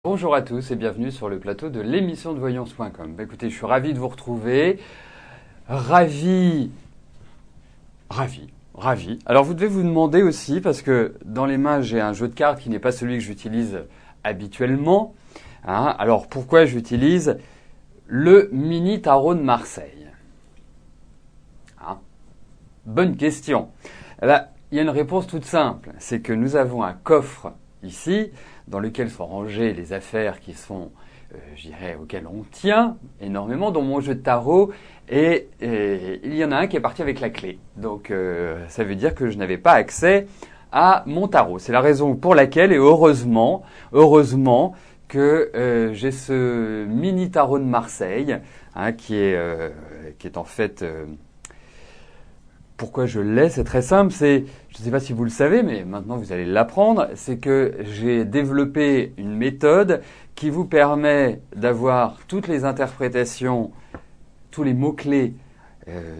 Bonjour à tous et bienvenue sur le plateau de l'émission de voyance.com. Écoutez, je suis ravi de vous retrouver. Ravi. Alors vous devez vous demander aussi, parce que dans les mains j'ai un jeu de cartes qui n'est pas celui que j'utilise habituellement. Alors pourquoi j'utilise le mini tarot de Marseille? Bonne question. Il y a une réponse toute simple. C'est que nous avons un coffre ici dans lequel sont rangées les affaires qui sont, je dirais, auxquelles on tient énormément dans mon jeu de tarot. Et il y en a un qui est parti avec la clé. Donc ça veut dire que je n'avais pas accès à mon tarot. C'est la raison pour laquelle, et heureusement que j'ai ce mini tarot de Marseille, qui est en fait... Pourquoi je l'ai? C'est très simple. Je ne sais pas si vous le savez, mais maintenant vous allez l'apprendre. C'est que j'ai développé une méthode qui vous permet d'avoir toutes les interprétations, tous les mots-clés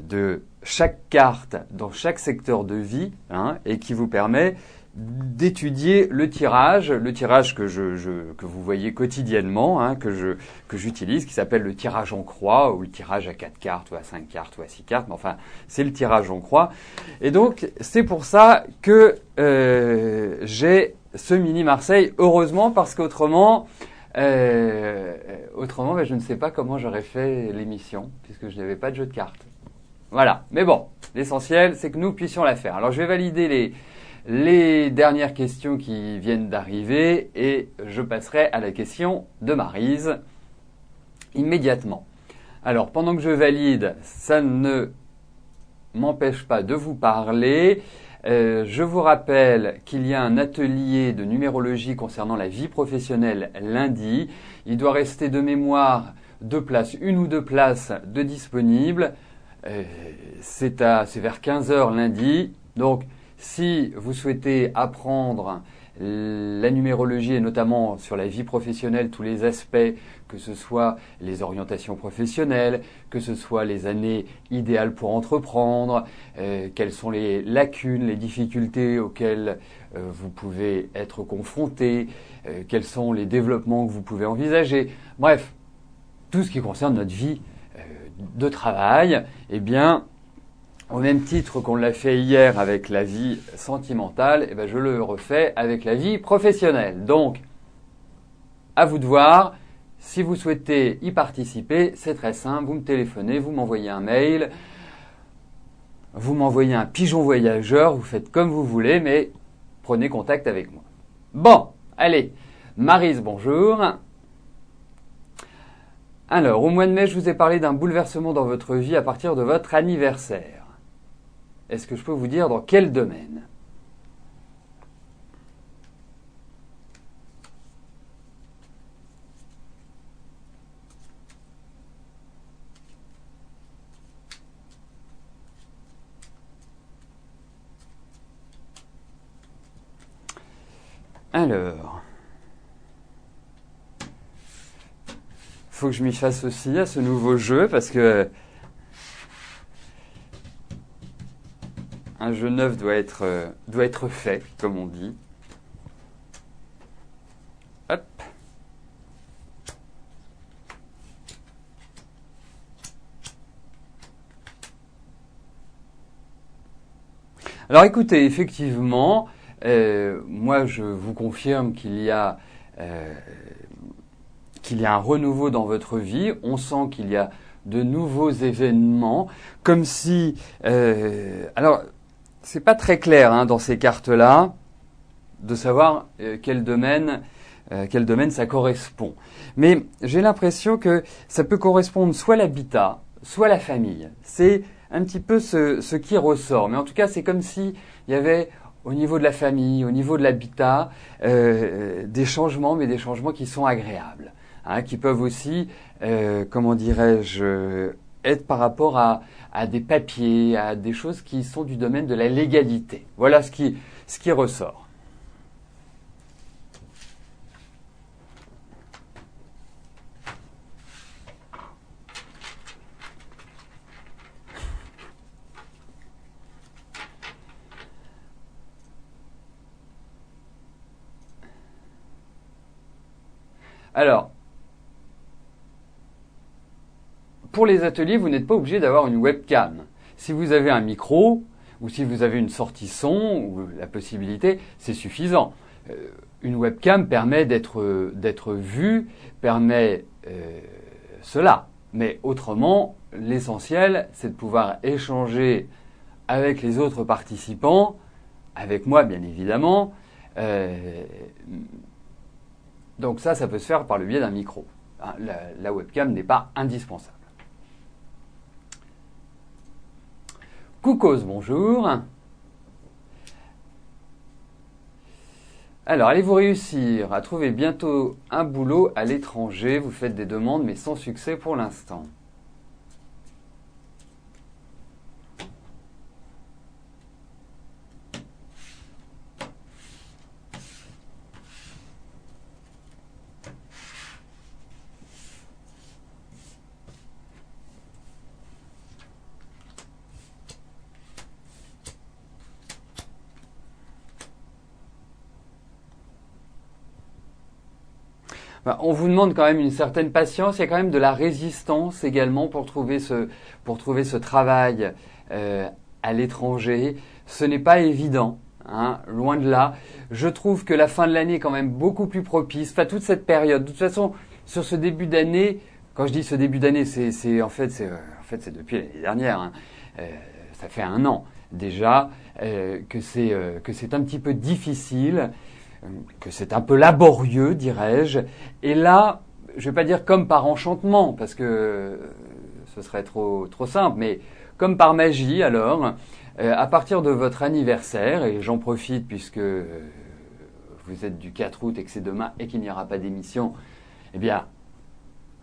de chaque carte dans chaque secteur de vie, et qui vous permet d'étudier le tirage que vous voyez quotidiennement, que j'utilise, qui s'appelle le tirage en croix, ou le tirage à 4 cartes, ou à 5 cartes, ou à 6 cartes, mais enfin, c'est le tirage en croix. Et donc, c'est pour ça que j'ai ce mini Marseille, heureusement, parce qu'autrement, je ne sais pas comment j'aurais fait l'émission, puisque je n'avais pas de jeu de cartes. Voilà. Mais bon, l'essentiel, c'est que nous puissions la faire. Alors, je vais valider les dernières questions qui viennent d'arriver et je passerai à la question de Maryse immédiatement. Alors, pendant que je valide, ça ne m'empêche pas de vous parler. Je vous rappelle qu'il y a un atelier de numérologie concernant la vie professionnelle lundi. Il doit rester de mémoire une ou deux places de disponibles. C'est vers 15h lundi. Donc, si vous souhaitez apprendre la numérologie et notamment sur la vie professionnelle, tous les aspects, que ce soit les orientations professionnelles, que ce soit les années idéales pour entreprendre, quelles sont les lacunes, les difficultés auxquelles vous pouvez être confronté, quels sont les développements que vous pouvez envisager. Bref, tout ce qui concerne notre vie de travail, eh bien, au même titre qu'on l'a fait hier avec la vie sentimentale, je le refais avec la vie professionnelle. Donc, à vous de voir. Si vous souhaitez y participer, c'est très simple. Vous me téléphonez, vous m'envoyez un mail, vous m'envoyez un pigeon voyageur, vous faites comme vous voulez, mais prenez contact avec moi. Bon, allez. Maryse, bonjour. Alors, au mois de mai, je vous ai parlé d'un bouleversement dans votre vie à partir de votre anniversaire. Est-ce que je peux vous dire dans quel domaine? Alors, faut que je m'y fasse aussi à ce nouveau jeu parce que un jeu neuf doit être fait, comme on dit. Hop. Alors écoutez, effectivement, moi je vous confirme qu'il y a un renouveau dans votre vie. On sent qu'il y a de nouveaux événements, comme si... alors, c'est pas très clair dans ces cartes-là de savoir quel domaine ça correspond. Mais j'ai l'impression que ça peut correspondre soit à l'habitat, soit à la famille. C'est un petit peu ce qui ressort. Mais en tout cas, c'est comme si il y avait au niveau de la famille, au niveau de l'habitat, des changements, mais des changements qui sont agréables, qui peuvent aussi, comment dirais-je, être par rapport à des papiers, à des choses qui sont du domaine de la légalité. Voilà ce qui ressort. Alors, pour les ateliers, vous n'êtes pas obligé d'avoir une webcam. Si vous avez un micro ou si vous avez une sortie son ou la possibilité, c'est suffisant. Une webcam permet d'être vu, permet cela. Mais autrement, l'essentiel, c'est de pouvoir échanger avec les autres participants, avec moi bien évidemment. Donc ça peut se faire par le biais d'un micro. La webcam n'est pas indispensable. Koukos, bonjour. Alors, allez-vous réussir à trouver bientôt un boulot à l'étranger? Vous faites des demandes, mais sans succès pour l'instant. On vous demande quand même une certaine patience, il y a quand même de la résistance également pour trouver ce travail à l'étranger. Ce n'est pas évident, hein, loin de là. Je trouve que la fin de l'année est quand même beaucoup plus propice. Enfin, toute cette période. De toute façon, sur ce début d'année, quand je dis ce début d'année, c'est depuis l'année dernière. Hein. Ça fait 1 an déjà que c'est un petit peu difficile, que c'est un peu laborieux, dirais-je. Et là, je ne vais pas dire comme par enchantement, parce que ce serait trop simple, mais comme par magie, alors, à partir de votre anniversaire, et j'en profite puisque vous êtes du 4 août et que c'est demain et qu'il n'y aura pas d'émission, eh bien,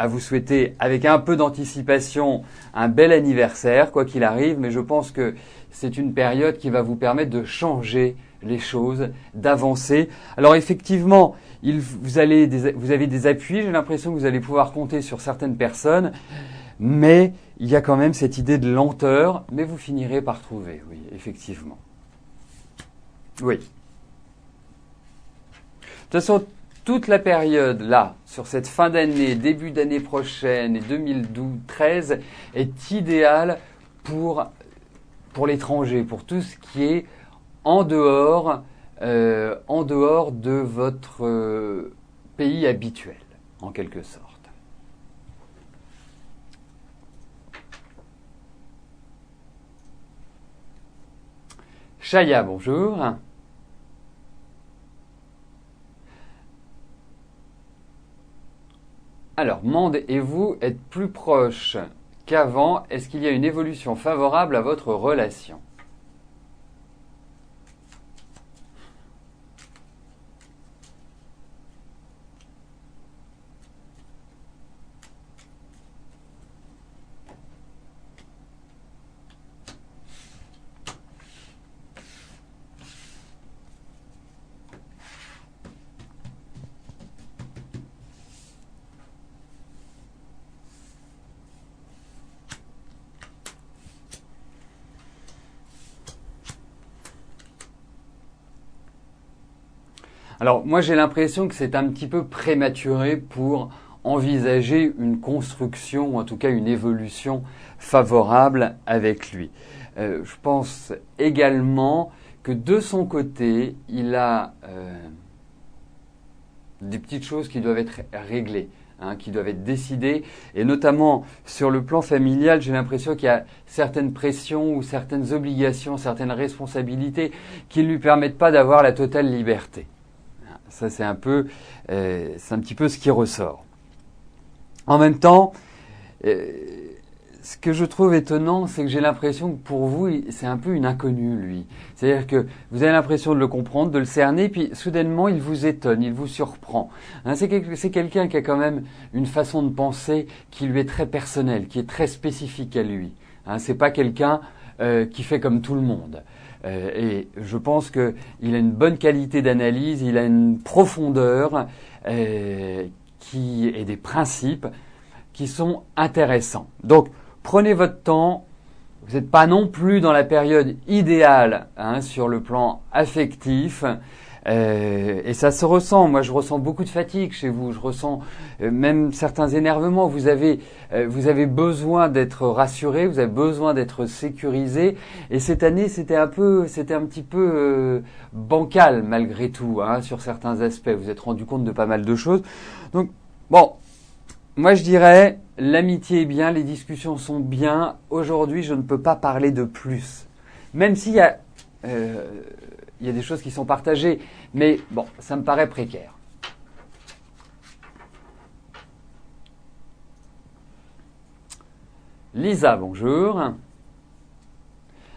à vous souhaiter, avec un peu d'anticipation, un bel anniversaire, quoi qu'il arrive, mais je pense que c'est une période qui va vous permettre de changer les choses, d'avancer. Alors effectivement, vous avez des appuis, j'ai l'impression que vous allez pouvoir compter sur certaines personnes, mais il y a quand même cette idée de lenteur, mais vous finirez par trouver, oui, effectivement. Oui. De toute façon, toute la période là, sur cette fin d'année, début d'année prochaine et 2013 est idéale pour l'étranger, pour tout ce qui est en dehors de votre pays habituel, en quelque sorte. Chaya, bonjour. Alors, Mande et vous êtes plus proches qu'avant. Est-ce qu'il y a une évolution favorable à votre relation ? Alors moi j'ai l'impression que c'est un petit peu prématuré pour envisager une construction ou en tout cas une évolution favorable avec lui. Je pense également que de son côté, il a des petites choses qui doivent être réglées, hein, qui doivent être décidées. Et notamment sur le plan familial, j'ai l'impression qu'il y a certaines pressions ou certaines obligations, certaines responsabilités qui ne lui permettent pas d'avoir la totale liberté. Ça, c'est un petit peu ce qui ressort. En même temps, ce que je trouve étonnant, c'est que j'ai l'impression que pour vous, c'est un peu une inconnue, lui. C'est-à-dire que vous avez l'impression de le comprendre, de le cerner, puis soudainement, il vous étonne, il vous surprend. Hein, c'est quelqu'un qui a quand même une façon de penser qui lui est très personnelle, qui est très spécifique à lui. Hein, c'est pas quelqu'un qui fait comme tout le monde. Et je pense qu'il a une bonne qualité d'analyse, il a une profondeur et des principes qui sont intéressants. Donc, prenez votre temps. Vous n'êtes pas non plus dans la période idéale, hein, sur le plan affectif. Et ça se ressent. Moi, je ressens beaucoup de fatigue chez vous. Je ressens même certains énervements. Vous avez besoin d'être rassuré. Vous avez besoin d'être sécurisé. Et cette année, c'était un petit peu bancal malgré tout, hein, sur certains aspects. Vous êtes rendu compte de pas mal de choses. Donc, bon, moi, je dirais, l'amitié est bien, les discussions sont bien. Aujourd'hui, je ne peux pas parler de plus. Même s'il y a des choses qui sont partagées, mais bon, ça me paraît précaire. Lisa, bonjour.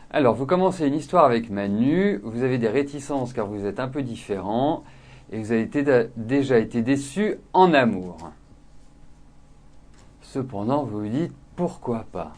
Alors, vous commencez une histoire avec Manu, vous avez des réticences car vous êtes un peu différent et vous avez déjà été déçu en amour. Cependant, vous vous dites pourquoi pas.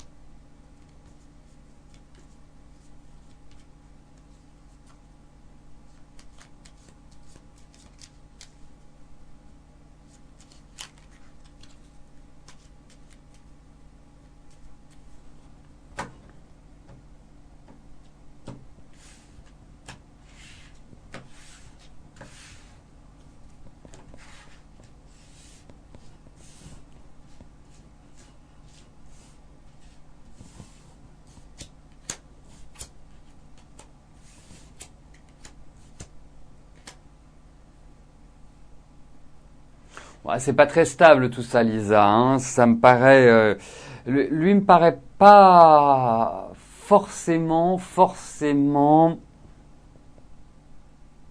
Ouais, c'est pas très stable tout ça, Lisa, hein. Ça me paraît, lui me paraît pas forcément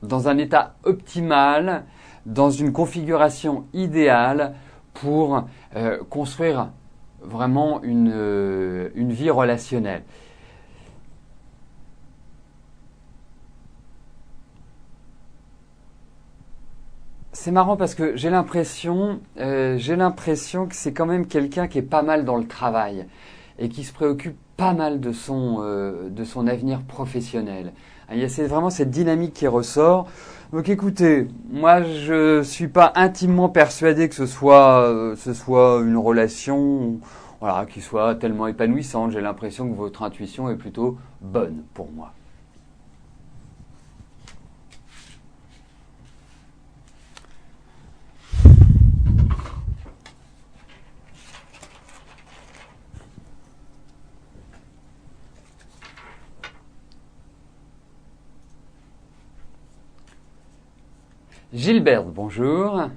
dans un état optimal, dans une configuration idéale pour construire vraiment une vie relationnelle. C'est marrant parce que j'ai l'impression que c'est quand même quelqu'un qui est pas mal dans le travail et qui se préoccupe pas mal de son avenir professionnel. Il y a vraiment cette dynamique qui ressort. Donc écoutez, moi je suis pas intimement persuadé que ce soit une relation, voilà, qui soit tellement épanouissante. J'ai l'impression que votre intuition est plutôt bonne pour moi. Gilberte, bonjour.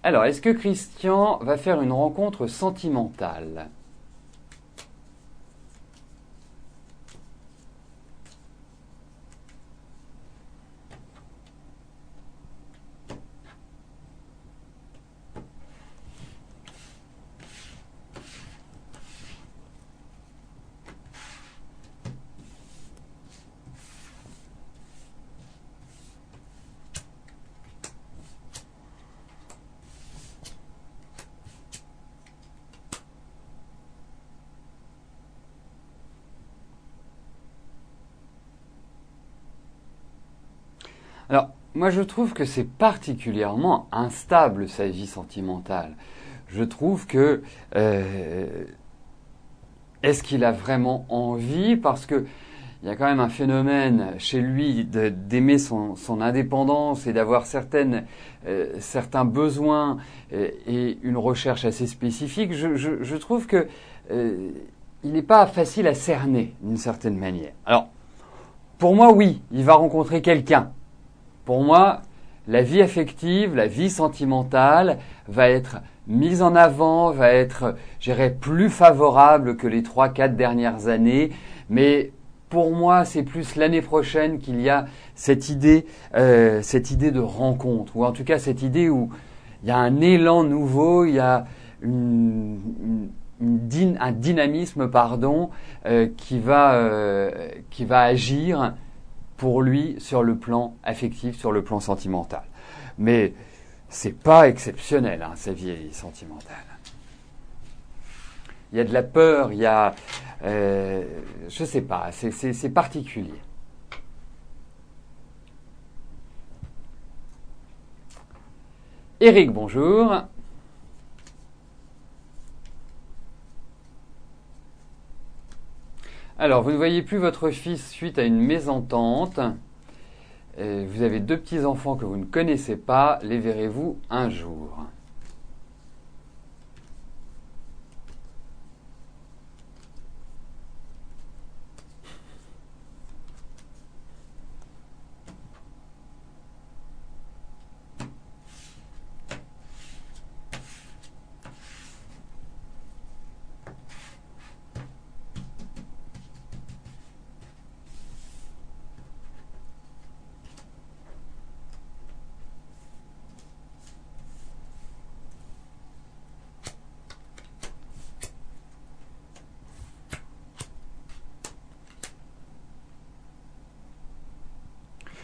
Alors, est-ce que Christian va faire une rencontre sentimentale? Alors, moi je trouve que c'est particulièrement instable sa vie sentimentale. Je trouve que est-ce qu'il a vraiment envie? Parce que il y a quand même un phénomène chez lui d'aimer son indépendance et d'avoir certains besoins et une recherche assez spécifique. Je trouve que il n'est pas facile à cerner d'une certaine manière. Alors, pour moi, oui, il va rencontrer quelqu'un. Pour moi, la vie affective, la vie sentimentale va être mise en avant, va être, je dirais, plus favorable que les 3-4 dernières années. Mais pour moi, c'est plus l'année prochaine qu'il y a cette idée de rencontre, ou en tout cas cette idée où il y a un élan nouveau, il y a un dynamisme, qui va agir pour lui sur le plan affectif, sur le plan sentimental. Mais c'est pas exceptionnel, hein, sa vie sentimentale. Il y a de la peur, il y a, je sais pas, c'est particulier. Eric, bonjour. Alors, vous ne voyez plus votre fils suite à une mésentente. Vous avez 2 petits-enfants que vous ne connaissez pas, les verrez-vous un jour?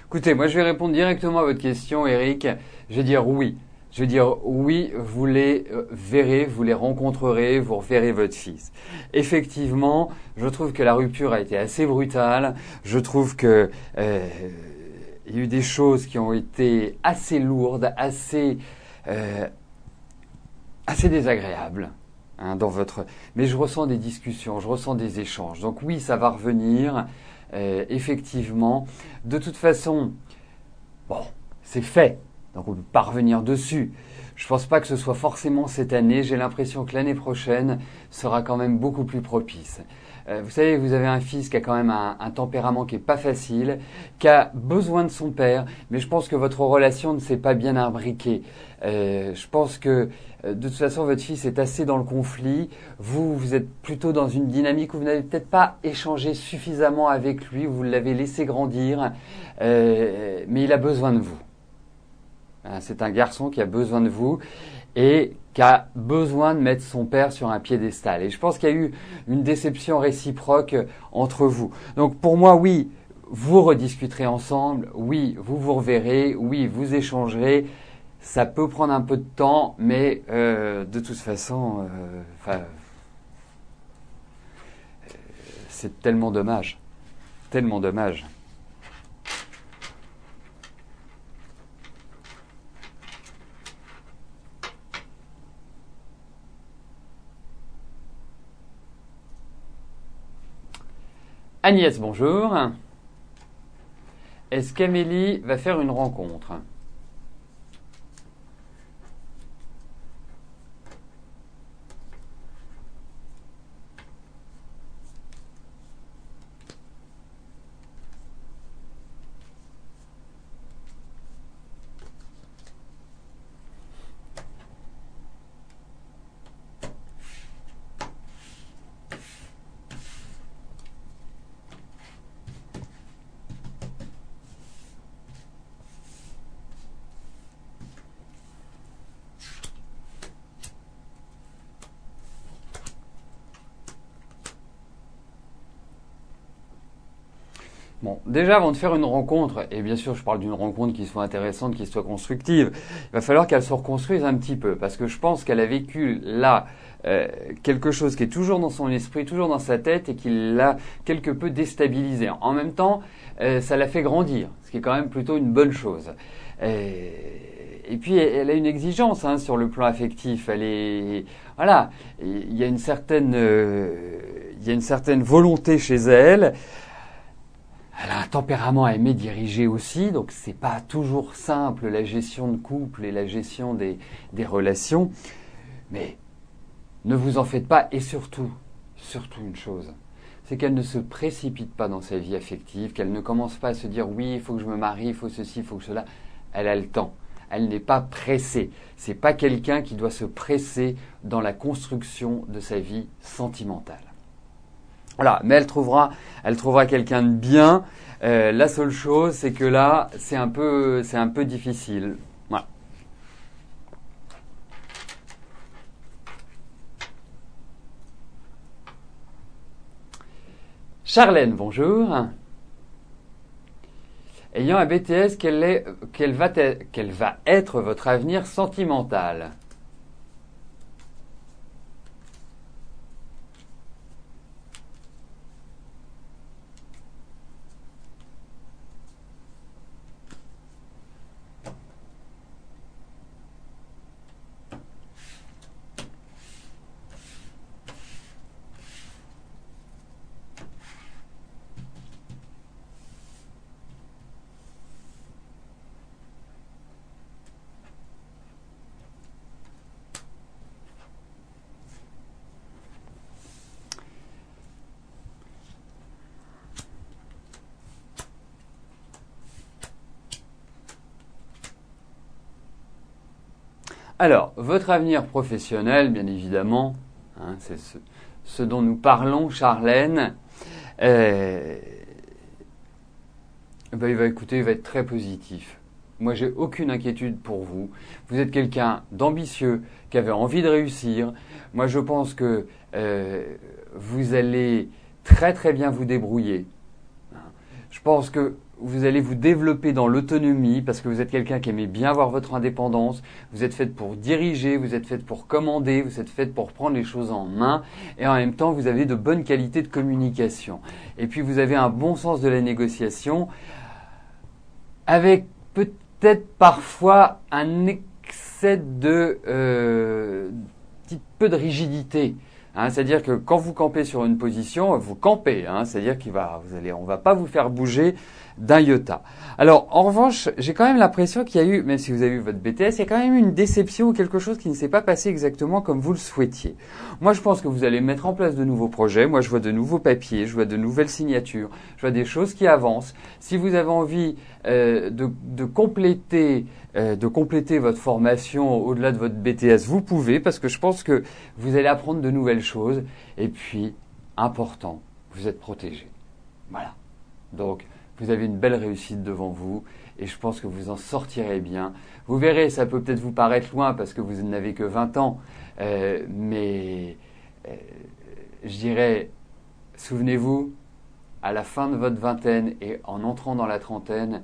Écoutez, moi je vais répondre directement à votre question, Eric. Je vais dire oui. Je vais dire oui, vous les verrez, vous les rencontrerez, vous reverrez votre fils. Effectivement, je trouve que la rupture a été assez brutale. Je trouve que il y a eu des choses qui ont été assez lourdes, assez désagréables. Hein, Mais je ressens des discussions, je ressens des échanges. Donc oui, ça va revenir. Effectivement, de toute façon, bon, c'est fait, donc on ne peut pas revenir dessus. Je ne pense pas que ce soit forcément cette année. J'ai l'impression que l'année prochaine sera quand même beaucoup plus propice. Vous savez, vous avez un fils qui a quand même un tempérament qui est pas facile, qui a besoin de son père, mais je pense que votre relation ne s'est pas bien imbriquée. Je pense que de toute façon, votre fils est assez dans le conflit. Vous êtes plutôt dans une dynamique où vous n'avez peut-être pas échangé suffisamment avec lui, vous l'avez laissé grandir, mais il a besoin de vous. C'est un garçon qui a besoin de vous et qui a besoin de mettre son père sur un piédestal. Et je pense qu'il y a eu une déception réciproque entre vous. Donc pour moi, oui, vous rediscuterez ensemble, oui, vous vous reverrez, oui, vous échangerez. Ça peut prendre un peu de temps, mais de toute façon, c'est tellement dommage. Tellement dommage. Agnès, bonjour. Est-ce qu'Amélie va faire une rencontre? Bon, déjà, avant de faire une rencontre, et bien sûr, je parle d'une rencontre qui soit intéressante, qui soit constructive, il va falloir qu'elle se reconstruise un petit peu, parce que je pense qu'elle a vécu là quelque chose qui est toujours dans son esprit, toujours dans sa tête, et qui l'a quelque peu déstabilisée. En même temps, ça l'a fait grandir, ce qui est quand même plutôt une bonne chose. Et puis, elle a une exigence sur le plan affectif. Voilà, il y a une certaine volonté chez elle. Elle a un tempérament à aimer diriger aussi, donc c'est pas toujours simple la gestion de couple et la gestion des relations. Mais ne vous en faites pas, et surtout une chose, c'est qu'elle ne se précipite pas dans sa vie affective, qu'elle ne commence pas à se dire oui, il faut que je me marie, il faut ceci, il faut que cela. Elle a le temps. Elle n'est pas pressée. C'est pas quelqu'un qui doit se presser dans la construction de sa vie sentimentale. Voilà, mais elle trouvera quelqu'un de bien. La seule chose, c'est que là, c'est un peu difficile. Voilà. Charlène, bonjour. Ayant un BTS, quel va être votre avenir sentimental? Alors, votre avenir professionnel, bien évidemment, hein, c'est ce dont nous parlons, Charlène. Il va être très positif. Moi, j'ai aucune inquiétude pour vous. Vous êtes quelqu'un d'ambitieux, qui avait envie de réussir. Moi, je pense que vous allez très très bien vous débrouiller. Je pense que vous allez vous développer dans l'autonomie parce que vous êtes quelqu'un qui aimait bien avoir votre indépendance. Vous êtes faite pour diriger, vous êtes faite pour commander, vous êtes faite pour prendre les choses en main et en même temps, vous avez de bonnes qualités de communication. Et puis, vous avez un bon sens de la négociation avec peut-être parfois un excès de petit peu de rigidité. Hein, c'est-à-dire que quand vous campez sur une position, vous campez. Hein, c'est-à-dire on va pas vous faire bouger d'un iota. Alors, en revanche, j'ai quand même l'impression qu'il y a eu, même si vous avez eu votre BTS, il y a quand même eu une déception ou quelque chose qui ne s'est pas passé exactement comme vous le souhaitiez. Moi, je pense que vous allez mettre en place de nouveaux projets. Moi, je vois de nouveaux papiers, je vois de nouvelles signatures, je vois des choses qui avancent. Si vous avez envie de compléter votre formation au-delà de votre BTS, vous pouvez, parce que je pense que vous allez apprendre de nouvelles choses. Et puis, important, vous êtes protégé. Voilà. Donc, vous avez une belle réussite devant vous et je pense que vous en sortirez bien. Vous verrez, ça peut peut-être vous paraître loin parce que vous n'avez que 20 ans, mais je dirais, souvenez-vous, à la fin de votre vingtaine et en entrant dans la trentaine,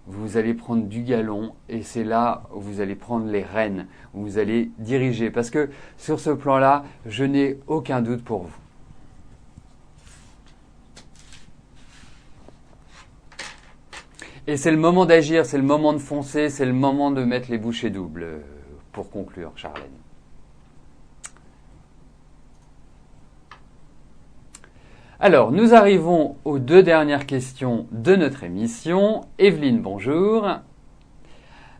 vous allez prendre du galon et c'est là où vous allez prendre les rênes, où vous allez diriger. Parce que sur ce plan-là, je n'ai aucun doute pour vous. Et c'est le moment d'agir, c'est le moment de foncer, c'est le moment de mettre les bouchées doubles, pour conclure, Charlène. Alors, nous arrivons aux 2 dernières questions de notre émission. Evelyne, bonjour.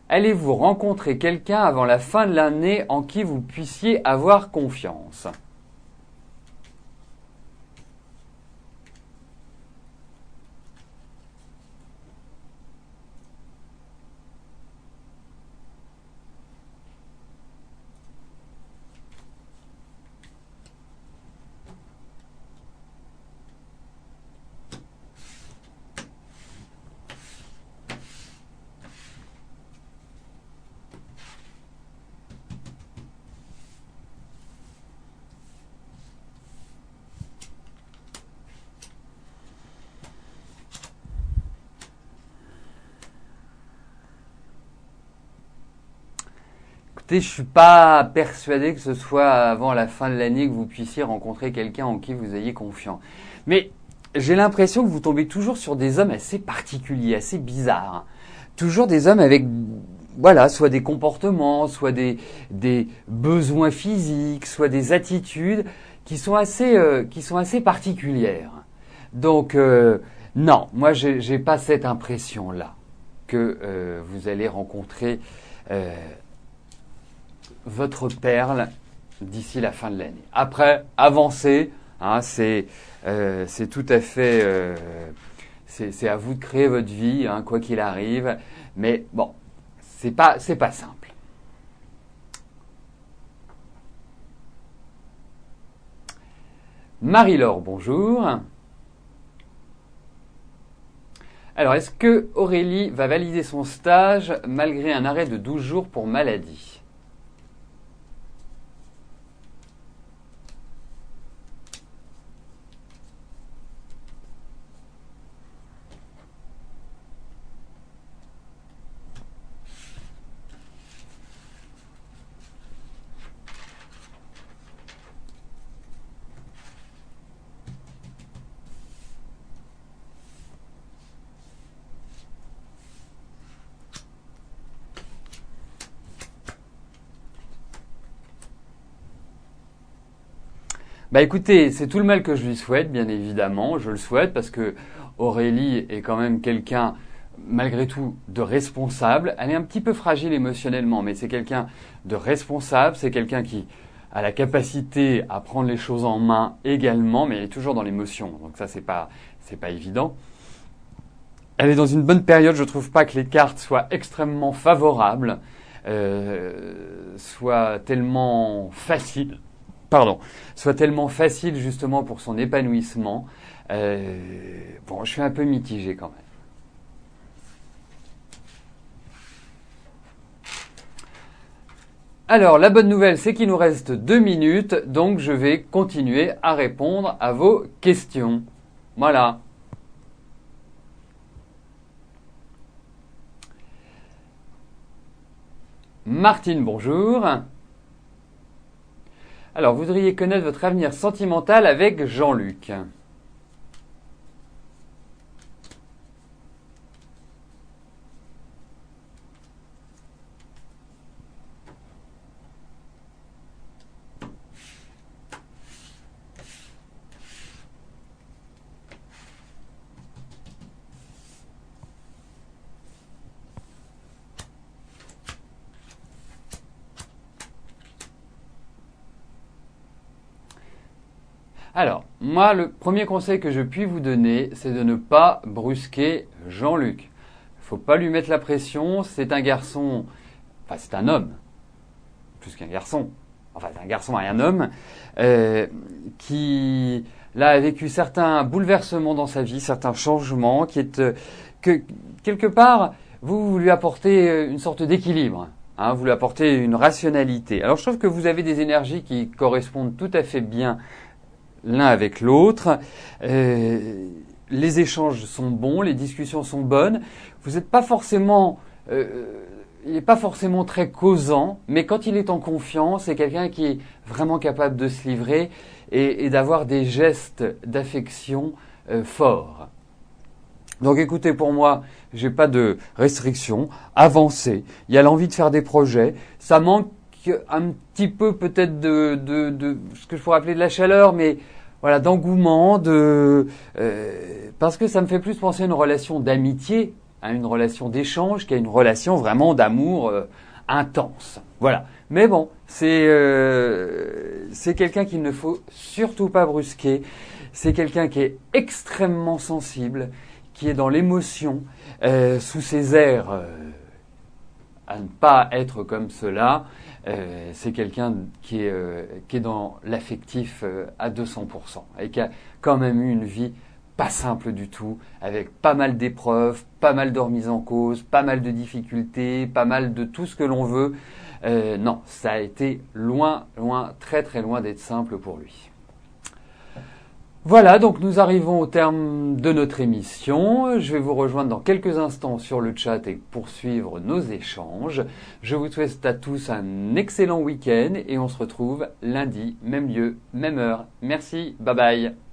Allez-vous rencontrer quelqu'un avant la fin de l'année en qui vous puissiez avoir confiance ? Écoutez, je suis pas persuadé que ce soit avant la fin de l'année que vous puissiez rencontrer quelqu'un en qui vous ayez confiance. Mais j'ai l'impression que vous tombez toujours sur des hommes assez particuliers, assez bizarres. Toujours des hommes avec, voilà, soit des comportements, soit des besoins physiques, soit des attitudes qui sont assez particulières. Donc, non, moi, j'ai pas cette impression-là que vous allez rencontrer votre perle d'ici la fin de l'année. Après, avancer, hein, c'est tout à fait, c'est à vous de créer votre vie, hein, quoi qu'il arrive. Mais bon, c'est pas simple. Marie-Laure, bonjour. Alors, est-ce que Aurélie va valider son stage malgré un arrêt de 12 jours pour maladie ? Bah écoutez, c'est tout le mal que je lui souhaite, bien évidemment. Je le souhaite parce que Aurélie est quand même quelqu'un, malgré tout, de responsable. Elle est un petit peu fragile émotionnellement, mais c'est quelqu'un de responsable. C'est quelqu'un qui a la capacité à prendre les choses en main également, mais elle est toujours dans l'émotion. Donc ça, c'est pas évident. Elle est dans une bonne période. Je trouve pas que les cartes soient extrêmement favorables. soit tellement facile, soit tellement facile justement pour son épanouissement. Bon, je suis un peu mitigé quand même. Alors, la bonne nouvelle, c'est qu'il nous reste 2 minutes, donc je vais continuer à répondre à vos questions. Voilà. Martine, bonjour. Alors, vous voudriez connaître votre avenir sentimental avec Jean-Luc. Alors, moi, le premier conseil que je puis vous donner, c'est de ne pas brusquer Jean-Luc. Il ne faut pas lui mettre la pression, c'est un garçon, enfin c'est un homme, plus qu'un garçon, enfin c'est un garçon et un homme, qui là a vécu certains bouleversements dans sa vie, certains changements, que quelque part, vous lui apportez une sorte d'équilibre. Hein, vous lui apportez une rationalité. Alors je trouve que vous avez des énergies qui correspondent tout à fait bien l'un avec l'autre. Les échanges sont bons, les discussions sont bonnes. Vous n'êtes pas forcément, il n'est pas forcément très causant, mais quand il est en confiance, c'est quelqu'un qui est vraiment capable de se livrer et d'avoir des gestes d'affection forts. Donc écoutez, pour moi, j'ai pas de restrictions. Avancez. Il y a l'envie de faire des projets. Ça manque un petit peu peut-être de ce que je pourrais appeler de la chaleur, mais voilà, d'engouement, parce que ça me fait plus penser à une relation d'amitié, à une relation d'échange, qu'à une relation vraiment d'amour intense. Voilà. Mais bon, c'est quelqu'un qu'il ne faut surtout pas brusquer. C'est quelqu'un qui est extrêmement sensible, qui est dans l'émotion, sous ses airs à ne pas être comme cela. C'est quelqu'un qui est dans l'affectif à 200% et qui a quand même eu une vie pas simple du tout, avec pas mal d'épreuves, pas mal de remises en cause, pas mal de difficultés, pas mal de tout ce que l'on veut. Non, ça a été loin, très très loin d'être simple pour lui. Voilà, donc nous arrivons au terme de notre émission. Je vais vous rejoindre dans quelques instants sur le chat et poursuivre nos échanges. Je vous souhaite à tous un excellent week-end et on se retrouve lundi, même lieu, même heure. Merci, bye bye.